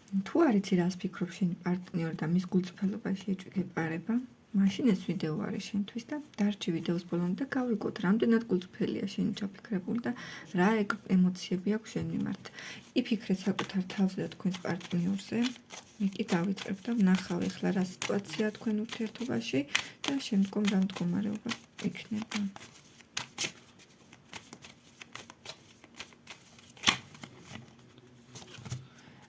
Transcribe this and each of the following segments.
თუ არ იცი რას ფიქრობ შენი პარტნიორი და მის გულწრფელობაში ეჭვგეპარება, მაშინ ეს ვიდეო არის შენთვის და დარჩი ვიდეოს ბოლომდე და გავიგოთ, რამდენად გულწრფელია შენი ჩაფიქრებული და რა ემოციები აქვს შენ მიმართ. იფიქრე საკუთარ თავზე და თქვენს პარტნიორზე. მე კი დავიწყებ და ვნახავ ეხლა რა სიტუაციაა თქვენ ურთიერთობაში და შემდგომ რა მდგომარეობა იქნება.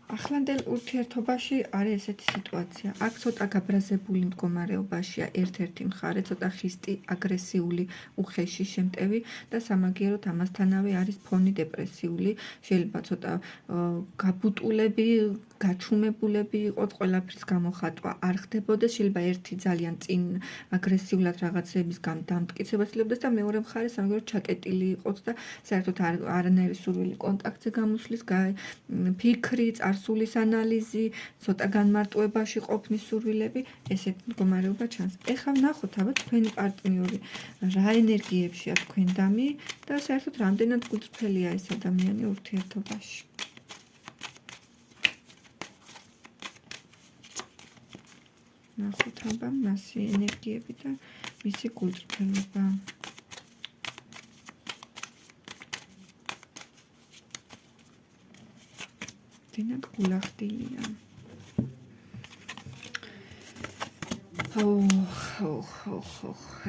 ახლანდელ ურთიერთობაში არის ესეთი სიტუაცია. აქ ცოტა გაბრაზებული მდგომარეობაშია ერთ-ერთი მხარე, ცოტა ხისტი, აგრესიული, უხეში შემტევი და სამაგიეროდ ამასთანავე არის ფონი დეპრესიული. შეიძლება ცოტა გაბუტულები, გაჩუმებულები იყოთ, ყველაფრის გამოხატვა არ ხდებოდეს, შეიძლება ერთი ძალიან წინ აგრესიულად რაღაცების დამტკიცება ცდილობდეს და მეორე მხარე სამაგიეროდ ჩაკეტილი იყოთ და საერთოდ არანაირი სურვილი კონტაქტზე გამოსვლის, ფიქრი, წარსულის ანალიზი, ცოტა განმარტოებაში ყოფნის სურვილები, ესეთი მდგომარეობა ჩანს. ეხლა ვნახოთ აბა თქვენი პარტნიორი რა ენერგიებშია თქვენდამი და საერთოდ რამდენად გულწრფელია ეს ადამიანი ურთიერთობაში. ვნახოთ აბა მასი ენერგიები და მისი გულწრფელობა. დინად გულახდილია.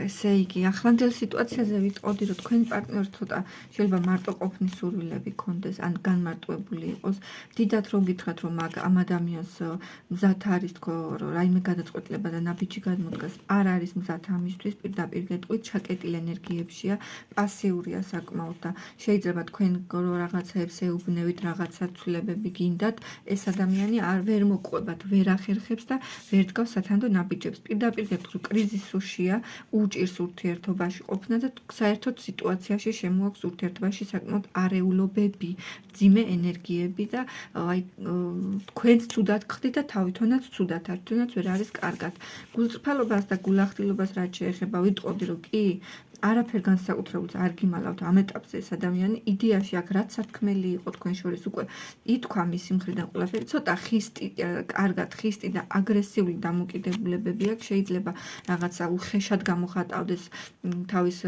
ესე იგი, ახლანდელ სიტუაციაზე ვიტყოდი, რომ თქვენი პარტნიორი ცოტა შეიძლება მარტო ყოფნის სურვილები ქონდეს, ან განმარტოებული იყოს. დიდად რო გითხრათ, რომ ამ ადამიანს მზად არის თქო, რომ რაიმე გადაწყვეტილება და ნაბიჯი გადმოდგას, არ არის მზად ამისთვის, პირდაპირ გეტყვით, ჩაკეტილ ენერგიებშია, პასიურია საკმაოდ და შეიძლება თქვენ რაღაცაებს ეუბნევით, რაღაცა ცვლილებები გინდათ, ეს ადამიანი ვერ მოკვებათ, ვერ ახერხებს და ვერ დგავს სათანდო ნაბიჯებს. პირდაპირ გეტყვით, კრიზისუშია, უჭირს ურთიერთობაში ყოფნა და საერთოდ სიტუაციაში შემოაქვს ურთიერთობაში საკმაოდ არეულობები, მძიმე ენერგიები და თქვენც ცუდად ხდით და თავითონაც ცუდად ართ, თუნდაც ვერ არის კარგად. გულწრფელობას და გულახდილობას რაც შეეხება, ვიტყოდი, რომ კი, არაფერ განსაკუთრებულს არ გიმალავთ ამ ეტაპზე ეს ადამიანი, იდეაში აქ რაც სათქმელი იყო თქვენ შორის უკვე ითქვა მისი მხრიდან ყველაფერი, ცოტა ხისტი, კარგად ხისტი და აგრესიული დამოკიდებულებები აქვს, შეიძლება რაღაცა უხეშად გამოხატავდეს თავის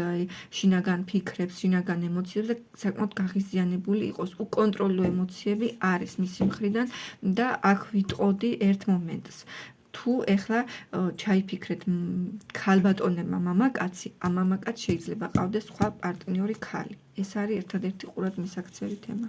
შინაგან ფიქრებს, შინაგან ემოციებს და საკმაოდ გაღიზიანებული იყოს. უკონტროლო ემოციები არის მისი მხრიდან და აქ ვიტყოდი ერთ მომენტს. თუ ეხლა ჩაიფიქრეთ ქალბატონებმა მამაკაცი, ამ მამაკაც შეიძლება ყავდეს სხვა პარტნიორი ქალი. ეს არის ერთადერთი ყურად მისაქცევი თემა.